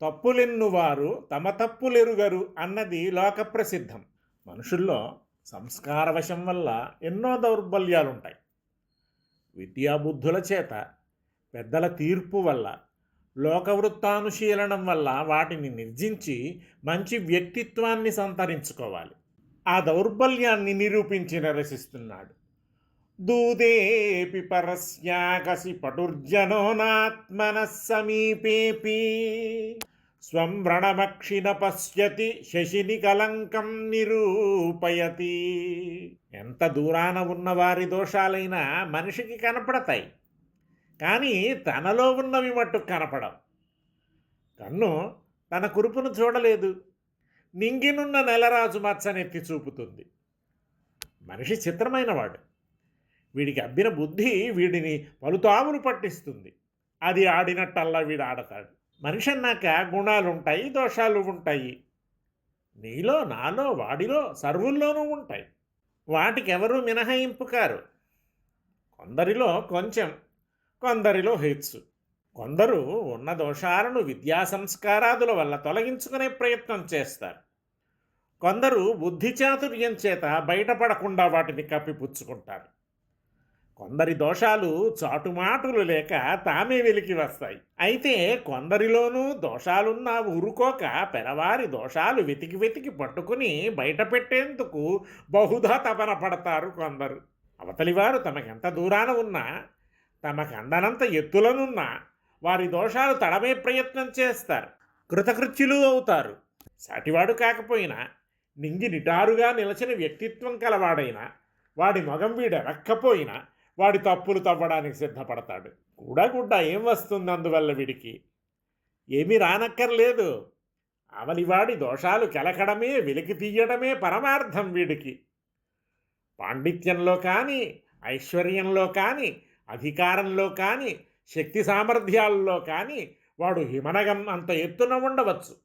తప్పులెన్నువారు తమ తప్పులెరుగరు అన్నది లోకప్రసిద్ధం. మనుషుల్లో సంస్కారవశం వల్ల ఎన్నో దౌర్బల్యాలుంటాయి. విద్యాబుద్ధుల చేత, పెద్దల తీర్పు వల్ల, లోకవృత్తానుశీలనం వల్ల వాటిని నిర్జించి మంచి వ్యక్తిత్వాన్ని సంతరించుకోవాలి. ఆ దౌర్బల్యాన్ని నిరూపించి నిరసిస్తున్నాడు. దూదేపి పరస్యాకసి పటుర్జనోనాత్మనః సమీపేపి స్వం వ్రణమక్షిణ పశ్యతి శశిని కలంకం నిరూపయతి. ఎంత దూరాన ఉన్న వారి దోషాలైనా మనిషికి కనపడతాయి, కానీ తనలో ఉన్నవి మట్టు కనపడవు. కన్ను తన కురుపును చూడలేదు, నింగినున్న నెలరాజు మచ్చనెత్తి చూపుతుంది. మనిషి చిత్రమైనవాడు. వీడికి అబ్బిన బుద్ధి వీడిని పలుతాములు పట్టిస్తుంది. అది ఆడినట్టల్లా వీడు ఆడతాడు. మనిషి అన్నాక గుణాలుంటాయి, దోషాలు ఉంటాయి. నీలో, నాలో, వాడిలో, సర్వుల్లోనూ ఉంటాయి. వాటికి ఎవరూ మినహాయింపు కారు. కొందరిలో కొంచెం, కొందరిలో హెచ్చు. కొందరు ఉన్న దోషాలను విద్యా సంస్కారాదుల వల్ల తొలగించుకునే ప్రయత్నం చేస్తారు. కొందరు బుద్ధి చాతుర్యం చేత బయటపడకుండా వాటిని కప్పిపుచ్చుకుంటారు. కొందరి దోషాలు చాటుమాటులు లేక తామే వెలికి వస్తాయి. అయితే కొందరిలోనూ దోషాలున్నా ఊరుకోక పెరవారి దోషాలు వెతికి వెతికి పట్టుకుని బయట పెట్టేందుకు బహుధా తపన పడతారు కొందరు. అవతలివారు తమకెంత దూరాన ఉన్నా, తమకందనంత ఎత్తులనున్నా వారి దోషాలు తడమే ప్రయత్నం చేస్తారు. కృతకృత్యులు అవుతారు. సాటివాడు కాకపోయినా, నింగి నిటారుగా నిలచిన వ్యక్తిత్వం కలవాడైనా, వాడి మగం వీడెరక్కపోయినా వాడి తప్పులు తవ్వడానికి సిద్ధపడతాడు. కూడా ఏం వస్తుంది అందువల్ల వీడికి? ఏమీ రానక్కర్లేదు. అవలివాడి దోషాలు కెలకడమే, వెలికి తీయడమే పరమార్థం వీడికి. పాండిత్యంలో కానీ, ఐశ్వర్యంలో కానీ, అధికారంలో కానీ, శక్తి సామర్థ్యాల్లో కానీ వాడు హిమనగం అంత ఎత్తున ఉండవచ్చు.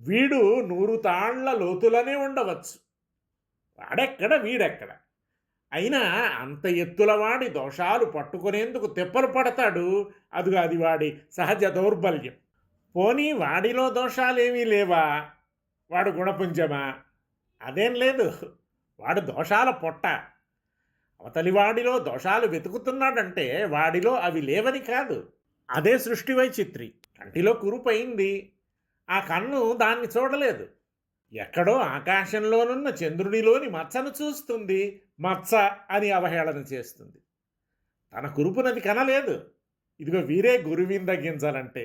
వీడు 100 తాళ్ల లోతులనే ఉండవచ్చు. వాడెక్కడ, వీడెక్కడ? అయినా అంత ఎత్తులవాడి దోషాలు పట్టుకునేందుకు తెప్పలు పడతాడు. అది వాడి సహజ దౌర్బల్యం. పోనీ వాడిలో దోషాలేమీ లేవా? వాడు గుణపుంజమా? అదేం లేదు. వాడు దోషాల పొట్ట. అవతలివాడిలో దోషాలు వెతుకుతున్నాడంటే వాడిలో అవి లేవని కాదు. అదే సృష్టి వైచిత్రి. కంటిలో కురుపయింది, ఆ కన్ను దాన్ని చూడలేదు. ఎక్కడో ఆకాశంలోనున్న చంద్రుడిలోని మచ్చను చూస్తుంది, మచ్చ అని అవహేళన చేస్తుంది. తన కురుపునది కనలేదు. ఇదిగో వీరే గురువింద గింజలంటే.